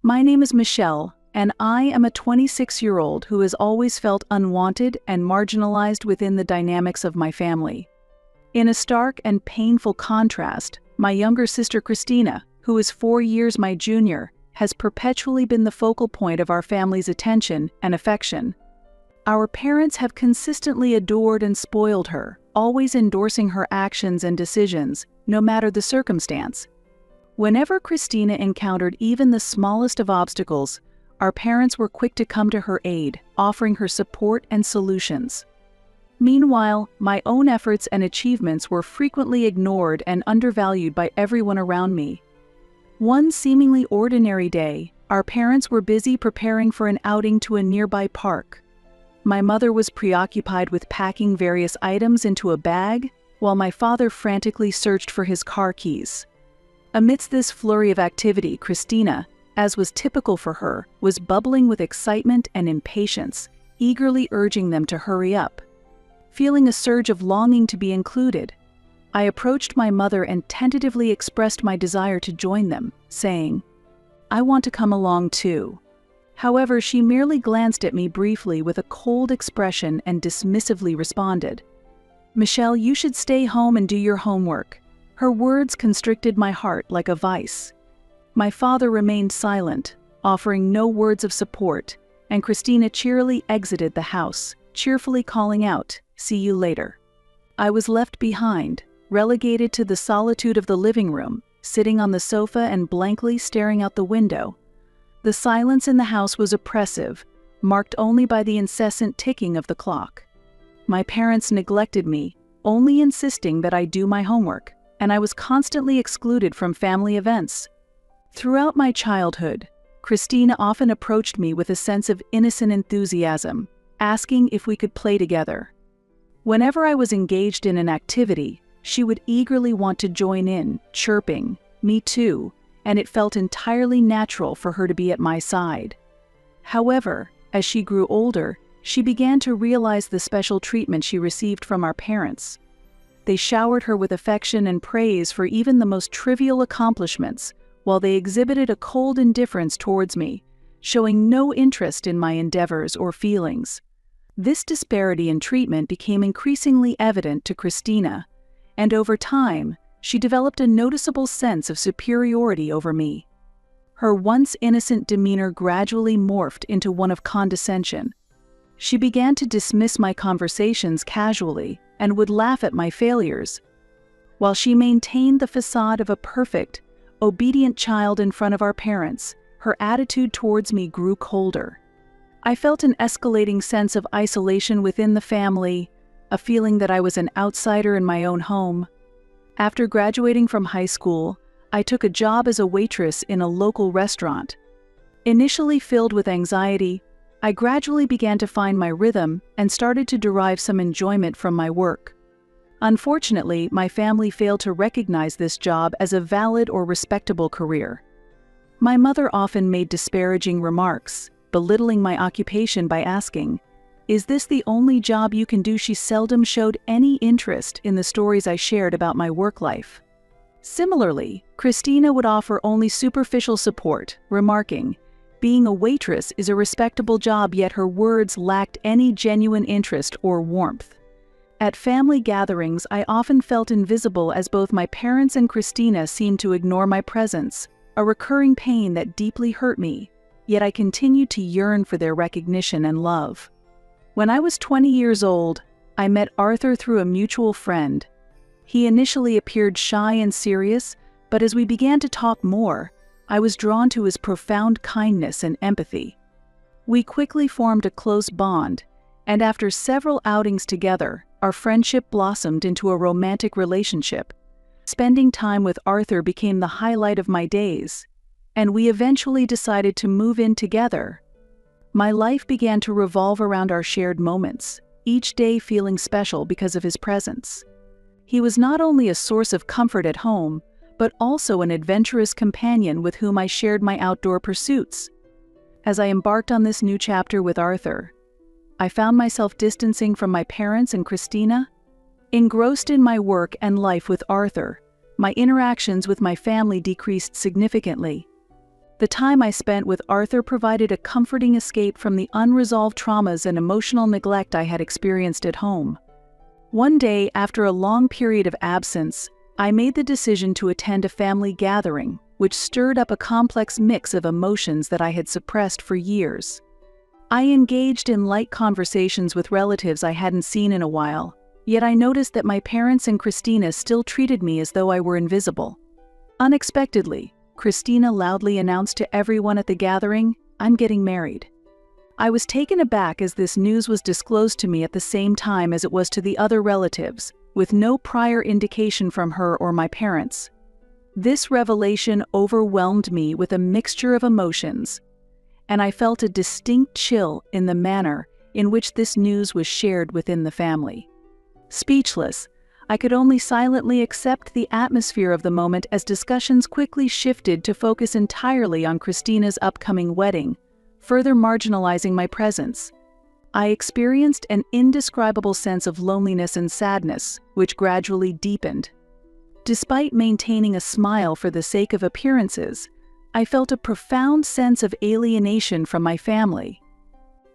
My name is Michelle, and I am a 26-year-old who has always felt unwanted and marginalized within the dynamics of my family. In a stark and painful contrast, my younger sister Christina, who is 4 years my junior, has perpetually been the focal point of our family's attention and affection. Our parents have consistently adored and spoiled her, always endorsing her actions and decisions, no matter the circumstance. Whenever Christina encountered even the smallest of obstacles, our parents were quick to come to her aid, offering her support and solutions. Meanwhile, my own efforts and achievements were frequently ignored and undervalued by everyone around me. One seemingly ordinary day, our parents were busy preparing for an outing to a nearby park. My mother was preoccupied with packing various items into a bag, while my father frantically searched for his car keys. Amidst this flurry of activity, Christina, as was typical for her, was bubbling with excitement and impatience, eagerly urging them to hurry up. Feeling a surge of longing to be included, I approached my mother and tentatively expressed my desire to join them, saying, "I want to come along too." However, she merely glanced at me briefly with a cold expression and dismissively responded, "Michelle, you should stay home and do your homework." Her words constricted my heart like a vice. My father remained silent, offering no words of support, and Christina cheerily exited the house, cheerfully calling out, "See you later." I was left behind, relegated to the solitude of the living room, sitting on the sofa and blankly staring out the window. The silence in the house was oppressive, marked only by the incessant ticking of the clock. My parents neglected me, only insisting that I do my homework, and I was constantly excluded from family events. Throughout my childhood, Christina often approached me with a sense of innocent enthusiasm, asking if we could play together. Whenever I was engaged in an activity, she would eagerly want to join in, chirping, "Me too," and it felt entirely natural for her to be at my side. However, as she grew older, she began to realize the special treatment she received from our parents. They showered her with affection and praise for even the most trivial accomplishments, while they exhibited a cold indifference towards me, showing no interest in my endeavors or feelings. This disparity in treatment became increasingly evident to Christina, and over time, she developed a noticeable sense of superiority over me. Her once innocent demeanor gradually morphed into one of condescension. She began to dismiss my conversations casually and would laugh at my failures. While she maintained the facade of a perfect, obedient child in front of our parents, her attitude towards me grew colder. I felt an escalating sense of isolation within the family, a feeling that I was an outsider in my own home. After graduating from high school, I took a job as a waitress in a local restaurant. Initially filled with anxiety, I gradually began to find my rhythm and started to derive some enjoyment from my work. Unfortunately, my family failed to recognize this job as a valid or respectable career. My mother often made disparaging remarks, belittling my occupation by asking, "Is this the only job you can do?" She seldom showed any interest in the stories I shared about my work life. Similarly, Christina would offer only superficial support, remarking, "Being a waitress is a respectable job," yet her words lacked any genuine interest or warmth. At family gatherings, I often felt invisible as both my parents and Christina seemed to ignore my presence, a recurring pain that deeply hurt me, yet I continued to yearn for their recognition and love. When I was 20 years old, I met Arthur through a mutual friend. He initially appeared shy and serious, but as we began to talk more, I was drawn to his profound kindness and empathy. We quickly formed a close bond, and after several outings together, our friendship blossomed into a romantic relationship. Spending time with Arthur became the highlight of my days, and we eventually decided to move in together. My life began to revolve around our shared moments, each day feeling special because of his presence. He was not only a source of comfort at home, but also an adventurous companion with whom I shared my outdoor pursuits. As I embarked on this new chapter with Arthur, I found myself distancing from my parents and Christina. Engrossed in my work and life with Arthur, my interactions with my family decreased significantly. The time I spent with Arthur provided a comforting escape from the unresolved traumas and emotional neglect I had experienced at home. One day, after a long period of absence, I made the decision to attend a family gathering, which stirred up a complex mix of emotions that I had suppressed for years. I engaged in light conversations with relatives I hadn't seen in a while, yet I noticed that my parents and Christina still treated me as though I were invisible. Unexpectedly, Christina loudly announced to everyone at the gathering, "I'm getting married." I was taken aback as this news was disclosed to me at the same time as it was to the other relatives, with no prior indication from her or my parents. This revelation overwhelmed me with a mixture of emotions, and I felt a distinct chill in the manner in which this news was shared within the family. Speechless, I could only silently accept the atmosphere of the moment as discussions quickly shifted to focus entirely on Christina's upcoming wedding, further marginalizing my presence. I experienced an indescribable sense of loneliness and sadness, which gradually deepened. Despite maintaining a smile for the sake of appearances, I felt a profound sense of alienation from my family.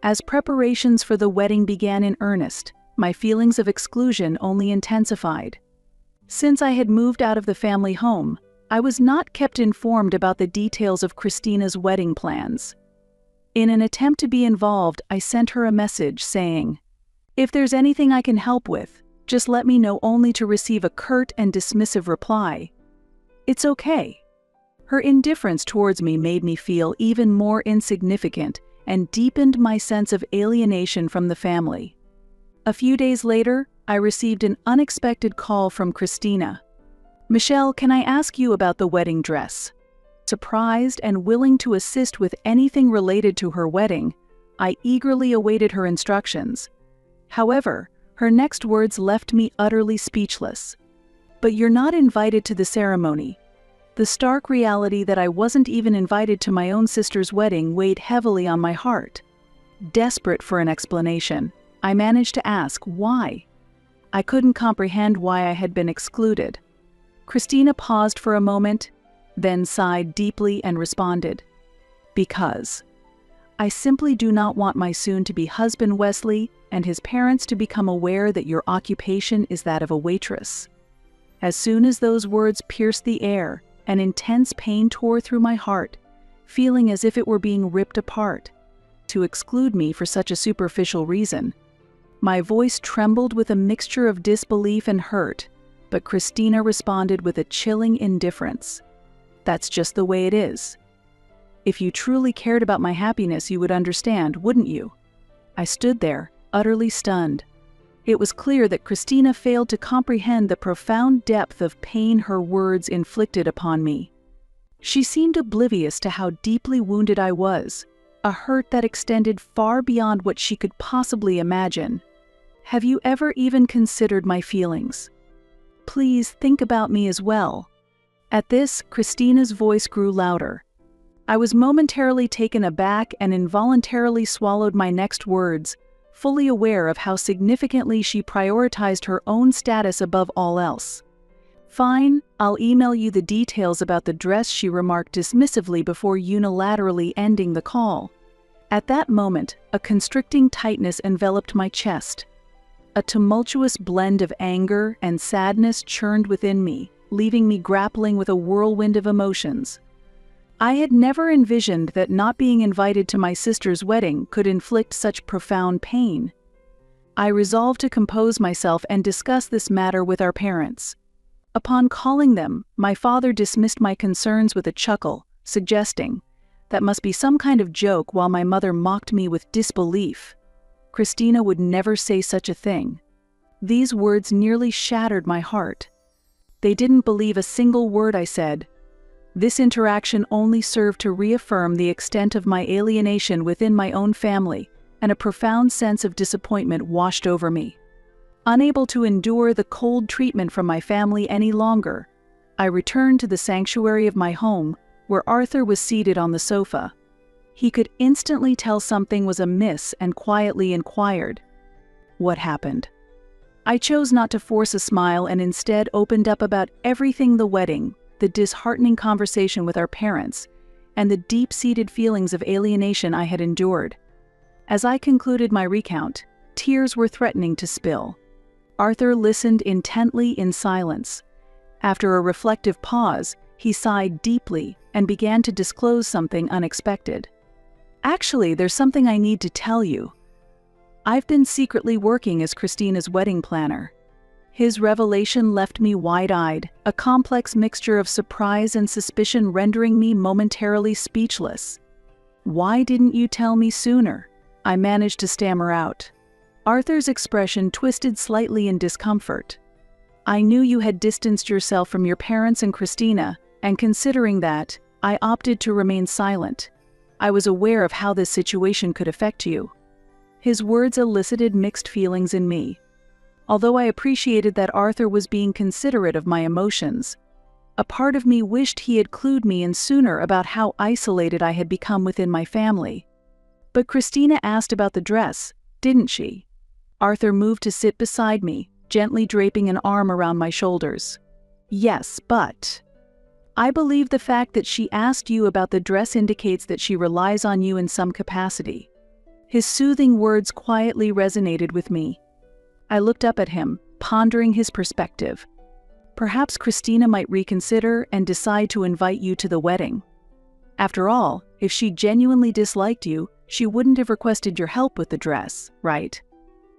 As preparations for the wedding began in earnest, my feelings of exclusion only intensified. Since I had moved out of the family home, I was not kept informed about the details of Christina's wedding plans. In an attempt to be involved, I sent her a message saying, "If there's anything I can help with, just let me know," only to receive a curt and dismissive reply. "It's okay." Her indifference towards me made me feel even more insignificant and deepened my sense of alienation from the family. A few days later, I received an unexpected call from Christina. "Michelle, can I ask you about the wedding dress?" Surprised and willing to assist with anything related to her wedding, I eagerly awaited her instructions. However, her next words left me utterly speechless. "But you're not invited to the ceremony." The stark reality that I wasn't even invited to my own sister's wedding weighed heavily on my heart. Desperate for an explanation, I managed to ask why. I couldn't comprehend why I had been excluded. Christina paused for a moment, then sighed deeply and responded, "Because I simply do not want my soon-to-be husband Wesley and his parents to become aware that your occupation is that of a waitress." As soon as those words pierced the air, an intense pain tore through my heart, feeling as if it were being ripped apart. To exclude me for such a superficial reason. My voice trembled with a mixture of disbelief and hurt, but Christina responded with a chilling indifference. "That's just the way it is. If you truly cared about my happiness, you would understand, wouldn't you?" I stood there, utterly stunned. It was clear that Christina failed to comprehend the profound depth of pain her words inflicted upon me. She seemed oblivious to how deeply wounded I was, a hurt that extended far beyond what she could possibly imagine. "Have you ever even considered my feelings? Please think about me as well." At this, Christina's voice grew louder. I was momentarily taken aback and involuntarily swallowed my next words, fully aware of how significantly she prioritized her own status above all else. "Fine, I'll email you the details about the dress," she remarked dismissively before unilaterally ending the call. At that moment, a constricting tightness enveloped my chest. A tumultuous blend of anger and sadness churned within me, leaving me grappling with a whirlwind of emotions. I had never envisioned that not being invited to my sister's wedding could inflict such profound pain. I resolved to compose myself and discuss this matter with our parents. Upon calling them, my father dismissed my concerns with a chuckle, suggesting, "That must be some kind of joke," while my mother mocked me with disbelief. Christina would never say such a thing. These words nearly shattered my heart. They didn't believe a single word I said. This interaction only served to reaffirm the extent of my alienation within my own family, and a profound sense of disappointment washed over me. Unable to endure the cold treatment from my family any longer, I returned to the sanctuary of my home, where Arthur was seated on the sofa. He could instantly tell something was amiss and quietly inquired, "What happened?" I chose not to force a smile and instead opened up about everything: the wedding, the disheartening conversation with our parents, and the deep-seated feelings of alienation I had endured. As I concluded my recount, tears were threatening to spill. Arthur listened intently in silence. After a reflective pause, he sighed deeply and began to disclose something unexpected. "Actually, there's something I need to tell you. I've been secretly working as Christina's wedding planner." His revelation left me wide-eyed, a complex mixture of surprise and suspicion rendering me momentarily speechless. "Why didn't you tell me sooner?" I managed to stammer out. Arthur's expression twisted slightly in discomfort. "I knew you had distanced yourself from your parents and Christina, and considering that, I opted to remain silent. I was aware of how this situation could affect you." His words elicited mixed feelings in me. Although I appreciated that Arthur was being considerate of my emotions, a part of me wished he had clued me in sooner about how isolated I had become within my family. "But Christina asked about the dress, didn't she?" Arthur moved to sit beside me, gently draping an arm around my shoulders. "Yes, but I believe the fact that she asked you about the dress indicates that she relies on you in some capacity." His soothing words quietly resonated with me. I looked up at him, pondering his perspective. Perhaps Christina might reconsider and decide to invite you to the wedding. After all, if she genuinely disliked you, she wouldn't have requested your help with the dress, right?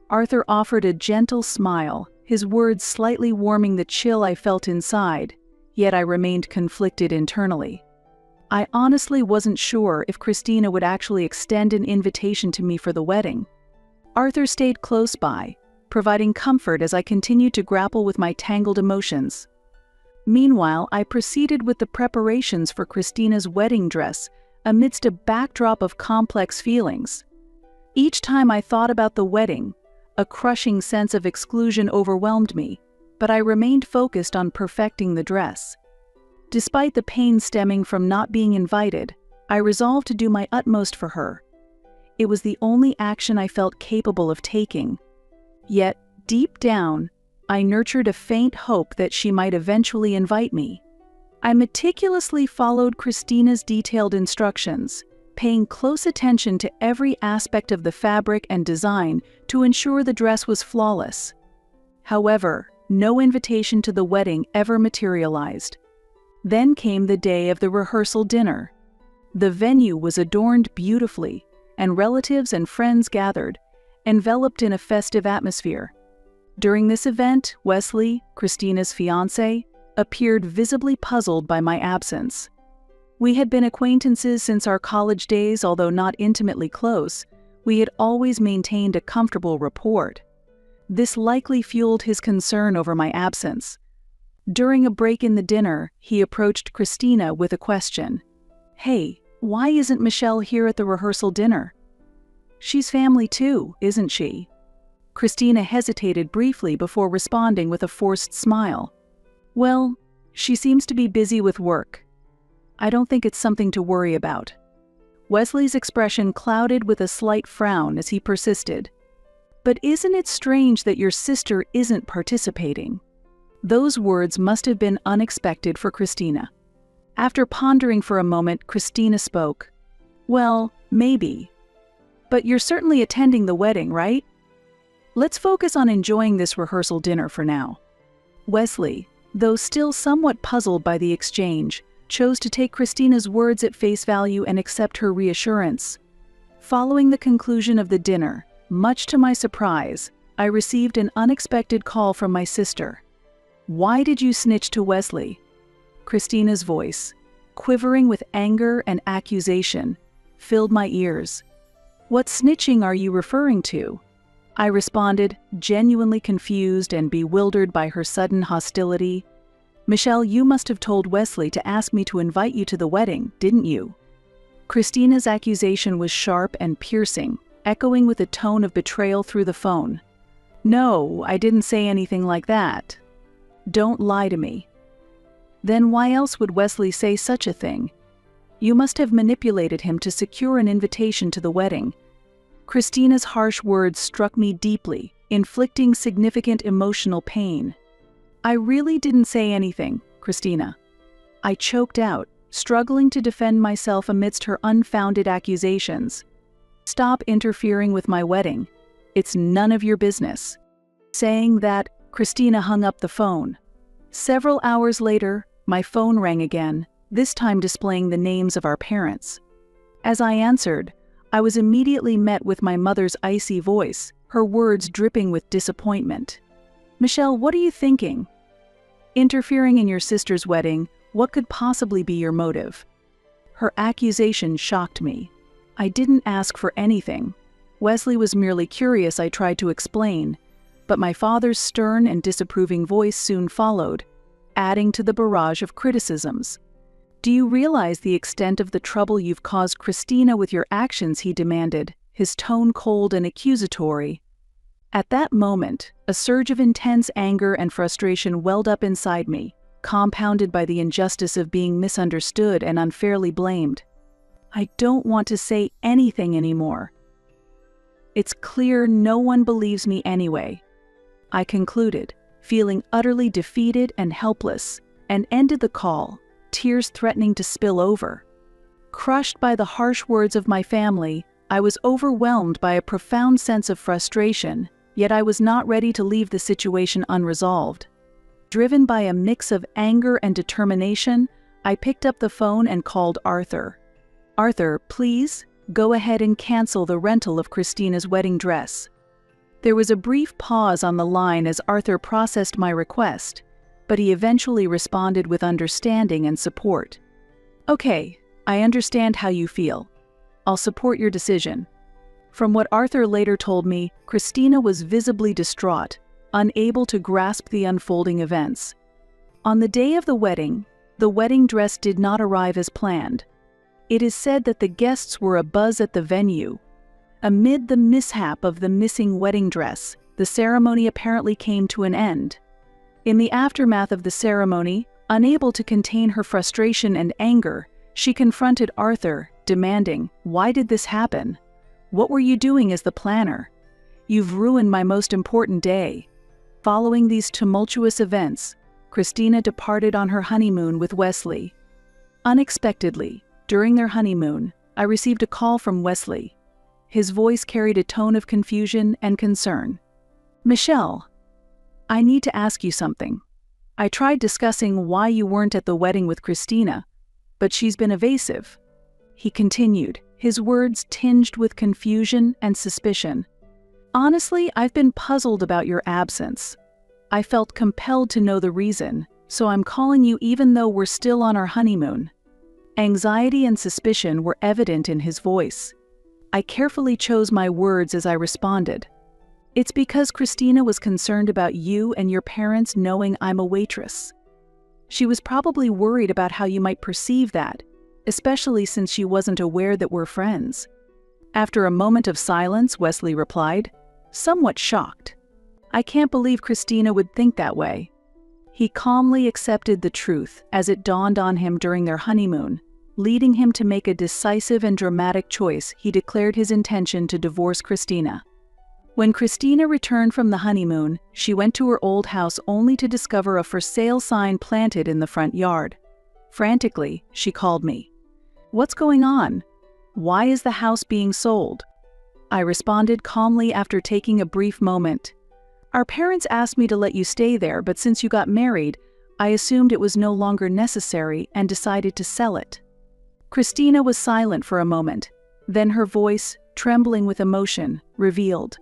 Arthur offered a gentle smile, his words slightly warming the chill I felt inside, yet I remained conflicted internally. I honestly wasn't sure if Christina would actually extend an invitation to me for the wedding. Arthur stayed close by, providing comfort as I continued to grapple with my tangled emotions. Meanwhile, I proceeded with the preparations for Christina's wedding dress amidst a backdrop of complex feelings. Each time I thought about the wedding, a crushing sense of exclusion overwhelmed me, but I remained focused on perfecting the dress. Despite the pain stemming from not being invited, I resolved to do my utmost for her. It was the only action I felt capable of taking. Yet, deep down, I nurtured a faint hope that she might eventually invite me. I meticulously followed Christina's detailed instructions, paying close attention to every aspect of the fabric and design to ensure the dress was flawless. However, no invitation to the wedding ever materialized. Then came the day of the rehearsal dinner. The venue was adorned beautifully, and relatives and friends gathered, enveloped in a festive atmosphere. During this event, Wesley, Christina's fiancé, appeared visibly puzzled by my absence. We had been acquaintances since our college days, although not intimately close. We had always maintained a comfortable rapport. This likely fueled his concern over my absence. During a break in the dinner, he approached Christina with a question. "Hey, why isn't Michelle here at the rehearsal dinner?" "She's family too, isn't she?" Christina hesitated briefly before responding with a forced smile. "Well, she seems to be busy with work. I don't think it's something to worry about." Wesley's expression clouded with a slight frown as he persisted. "But isn't it strange that your sister isn't participating?" Those words must have been unexpected for Christina. After pondering for a moment, Christina spoke. "Well, maybe. But you're certainly attending the wedding, right? Let's focus on enjoying this rehearsal dinner for now." Wesley, though still somewhat puzzled by the exchange, chose to take Christina's words at face value and accept her reassurance. Following the conclusion of the dinner, much to my surprise, I received an unexpected call from my sister. "Why did you snitch to Wesley?" Christina's voice, quivering with anger and accusation, filled my ears. "What snitching are you referring to?" I responded, genuinely confused and bewildered by her sudden hostility. "Michelle, you must have told Wesley to ask me to invite you to the wedding, didn't you?" Christina's accusation was sharp and piercing, echoing with a tone of betrayal through the phone. "No, I didn't say anything like that." "Don't lie to me." "Then why else would Wesley say such a thing? You must have manipulated him to secure an invitation to the wedding." Christina's harsh words struck me deeply, inflicting significant emotional pain. "I really didn't say anything, Christina." I choked out, struggling to defend myself amidst her unfounded accusations. "Stop interfering with my wedding. It's none of your business." Saying that, Christina hung up the phone. Several hours later, my phone rang again, this time displaying the names of our parents. As I answered, I was immediately met with my mother's icy voice, her words dripping with disappointment. "Michelle, what are you thinking? Interfering in your sister's wedding, what could possibly be your motive?" Her accusation shocked me. "I didn't ask for anything. Wesley was merely curious," I tried to explain, but my father's stern and disapproving voice soon followed, adding to the barrage of criticisms. "Do you realize the extent of the trouble you've caused Christina with your actions?" he demanded, his tone cold and accusatory. At that moment, a surge of intense anger and frustration welled up inside me, compounded by the injustice of being misunderstood and unfairly blamed. "I don't want to say anything anymore. It's clear no one believes me anyway," I concluded, feeling utterly defeated and helpless, and ended the call, tears threatening to spill over. Crushed by the harsh words of my family, I was overwhelmed by a profound sense of frustration, yet I was not ready to leave the situation unresolved. Driven by a mix of anger and determination, I picked up the phone and called Arthur. "Arthur, please, go ahead and cancel the rental of Christina's wedding dress." There was a brief pause on the line as Arthur processed my request, but he eventually responded with understanding and support. "Okay, I understand how you feel. I'll support your decision." From what Arthur later told me, Christina was visibly distraught, unable to grasp the unfolding events. On the day of the wedding dress did not arrive as planned. It is said that the guests were abuzz at the venue. Amid the mishap of the missing wedding dress, the ceremony apparently came to an end. In the aftermath of the ceremony, unable to contain her frustration and anger, she confronted Arthur, demanding, "Why did this happen? What were you doing as the planner? You've ruined my most important day." Following these tumultuous events, Christina departed on her honeymoon with Wesley. Unexpectedly, during their honeymoon, I received a call from Wesley. His voice carried a tone of confusion and concern. "Michelle, I need to ask you something. I tried discussing why you weren't at the wedding with Christina, but she's been evasive." He continued, his words tinged with confusion and suspicion. "Honestly, I've been puzzled about your absence. I felt compelled to know the reason, so I'm calling you even though we're still on our honeymoon." Anxiety and suspicion were evident in his voice. I carefully chose my words as I responded. "It's because Christina was concerned about you and your parents knowing I'm a waitress. She was probably worried about how you might perceive that, especially since she wasn't aware that we're friends." After a moment of silence, Wesley replied, somewhat shocked, "I can't believe Christina would think that way." He calmly accepted the truth as it dawned on him during their honeymoon. Leading him to make a decisive and dramatic choice, he declared his intention to divorce Christina. When Christina returned from the honeymoon, she went to her old house only to discover a for sale sign planted in the front yard. Frantically, she called me. "What's going on? Why is the house being sold?" I responded calmly after taking a brief moment. "Our parents asked me to let you stay there, but since you got married, I assumed it was no longer necessary and decided to sell it." Christina was silent for a moment. Then her voice, trembling with emotion, revealed,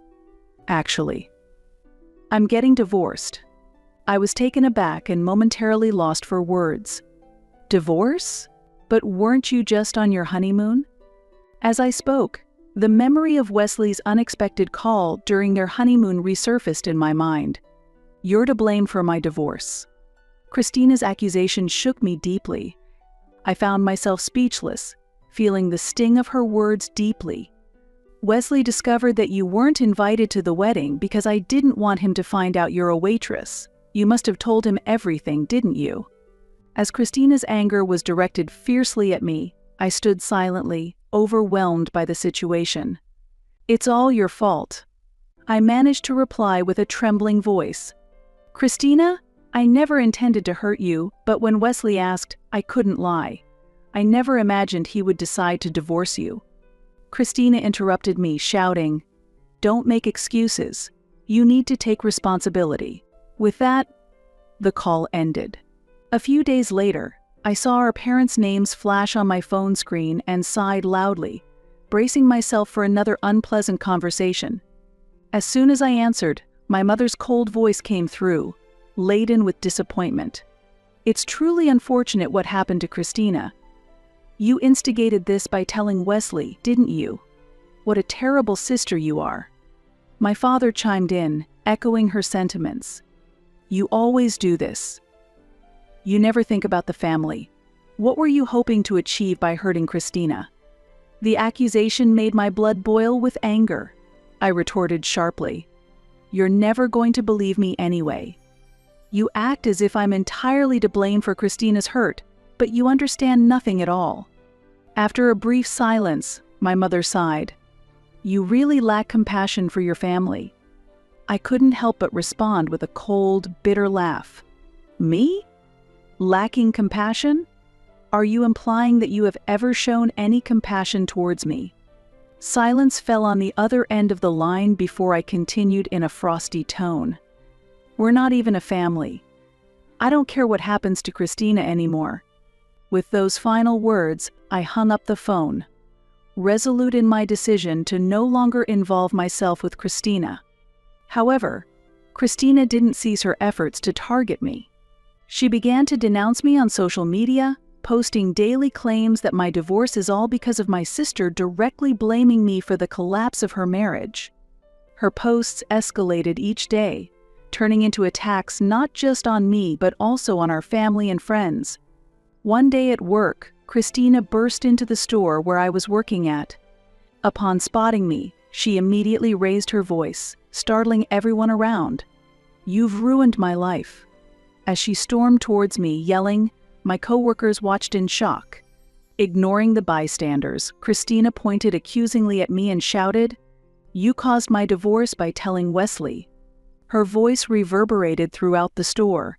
"Actually, I'm getting divorced." I was taken aback and momentarily lost for words. "Divorce? But weren't you just on your honeymoon?" As I spoke, the memory of Wesley's unexpected call during their honeymoon resurfaced in my mind. "You're to blame for my divorce." Christina's accusation shook me deeply. I found myself speechless, feeling the sting of her words deeply. "Wesley discovered that you weren't invited to the wedding because I didn't want him to find out you're a waitress. You must have told him everything, didn't you?" As Christina's anger was directed fiercely at me, I stood silently, overwhelmed by the situation. "It's all your fault," I managed to reply with a trembling voice. "Christina, I never intended to hurt you, but when Wesley asked, I couldn't lie. I never imagined he would decide to divorce you." Christina interrupted me, shouting, "Don't make excuses. You need to take responsibility." With that, the call ended. A few days later, I saw our parents' names flash on my phone screen and sighed loudly, bracing myself for another unpleasant conversation. As soon as I answered, my mother's cold voice came through, laden with disappointment. "It's truly unfortunate what happened to Christina. You instigated this by telling Wesley, didn't you? What a terrible sister you are." My father chimed in, echoing her sentiments. "You always do this. You never think about the family. What were you hoping to achieve by hurting Christina?" The accusation made my blood boil with anger. I retorted sharply, "You're never going to believe me anyway. You act as if I'm entirely to blame for Christina's hurt, but you understand nothing at all." After a brief silence, my mother sighed. "You really lack compassion for your family." I couldn't help but respond with a cold, bitter laugh. "Me? Lacking compassion? Are you implying that you have ever shown any compassion towards me?" Silence fell on the other end of the line before I continued in a frosty tone. "We're not even a family. I don't care what happens to Christina anymore." With those final words, I hung up the phone, resolute in my decision to no longer involve myself with Christina. However, Christina didn't cease her efforts to target me. She began to denounce me on social media, posting daily claims that my divorce is all because of my sister, directly blaming me for the collapse of her marriage. Her posts escalated each day, turning into attacks not just on me but also on our family and friends. One day at work, Christina burst into the store where I was working at. Upon spotting me, she immediately raised her voice, startling everyone around. "You've ruined my life." As she stormed towards me, yelling, my coworkers watched in shock. Ignoring the bystanders, Christina pointed accusingly at me and shouted, "You caused my divorce by telling Wesley." Her voice reverberated throughout the store.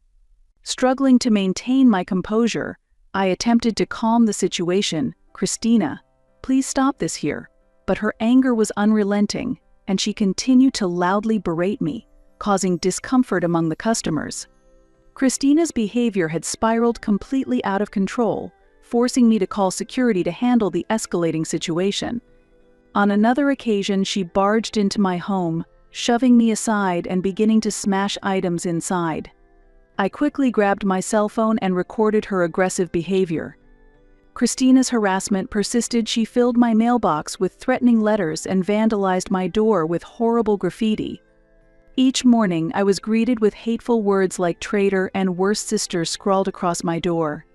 Struggling to maintain my composure, I attempted to calm the situation. "Christina, please stop this here." But her anger was unrelenting, and she continued to loudly berate me, causing discomfort among the customers. Christina's behavior had spiraled completely out of control, forcing me to call security to handle the escalating situation. On another occasion, she barged into my home, shoving me aside and beginning to smash items inside. I quickly grabbed my cell phone and recorded her aggressive behavior. Christina's harassment persisted. She filled my mailbox with threatening letters and vandalized my door with horrible graffiti. Each morning, I was greeted with hateful words like traitor and worst sister scrawled across my door.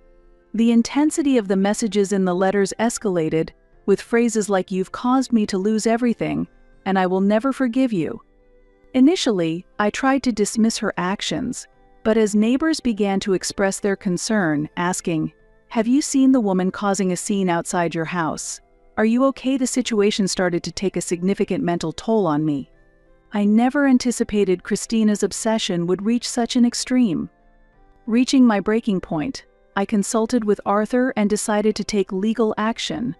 The intensity of the messages in the letters escalated, with phrases like "You've caused me to lose everything," and "I will never forgive you." Initially, I tried to dismiss her actions, but as neighbors began to express their concern, asking, "Have you seen the woman causing a scene outside your house? Are you okay?" the situation started to take a significant mental toll on me. I never anticipated Christina's obsession would reach such an extreme. Reaching my breaking point, I consulted with Arthur and decided to take legal action.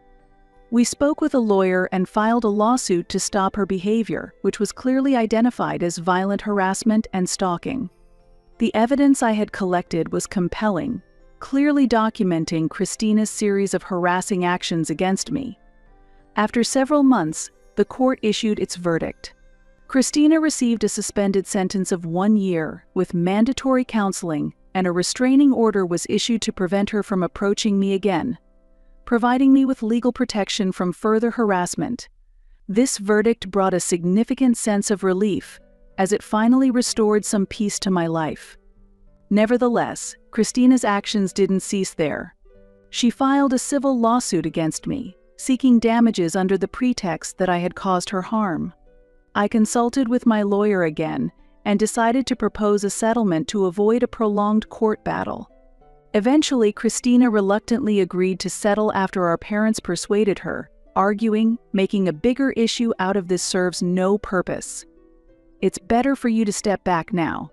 We spoke with a lawyer and filed a lawsuit to stop her behavior, which was clearly identified as violent harassment and stalking. The evidence I had collected was compelling, clearly documenting Christina's series of harassing actions against me. After several months, the court issued its verdict. Christina received a suspended sentence of 1 year with mandatory counseling, and a restraining order was issued to prevent her from approaching me again, providing me with legal protection from further harassment. This verdict brought a significant sense of relief, as it finally restored some peace to my life. Nevertheless, Christina's actions didn't cease there. She filed a civil lawsuit against me, seeking damages under the pretext that I had caused her harm. I consulted with my lawyer again and decided to propose a settlement to avoid a prolonged court battle. Eventually, Christina reluctantly agreed to settle after our parents persuaded her, arguing, "Making a bigger issue out of this serves no purpose. It's better for you to step back now."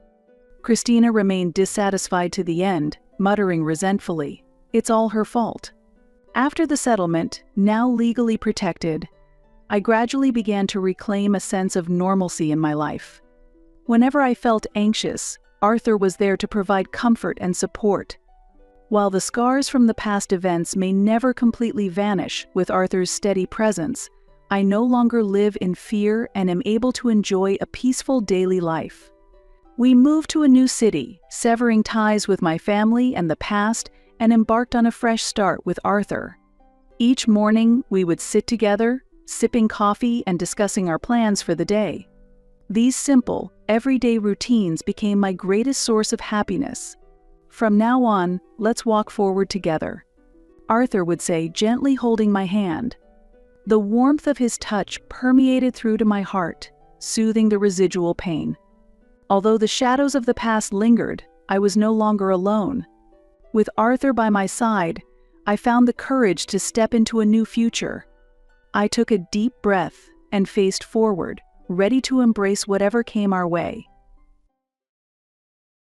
Christina remained dissatisfied to the end, muttering resentfully, "It's all her fault." After the settlement, now legally protected, I gradually began to reclaim a sense of normalcy in my life. Whenever I felt anxious, Arthur was there to provide comfort and support. While the scars from the past events may never completely vanish with Arthur's steady presence, I no longer live in fear and am able to enjoy a peaceful daily life. We moved to a new city, severing ties with my family and the past, and embarked on a fresh start with Arthur. Each morning, we would sit together, sipping coffee and discussing our plans for the day. These simple, everyday routines became my greatest source of happiness. "From now on, let's walk forward together," Arthur would say, gently holding my hand. The warmth of his touch permeated through to my heart, soothing the residual pain. Although the shadows of the past lingered, I was no longer alone. With Arthur by my side, I found the courage to step into a new future. I took a deep breath and faced forward, ready to embrace whatever came our way.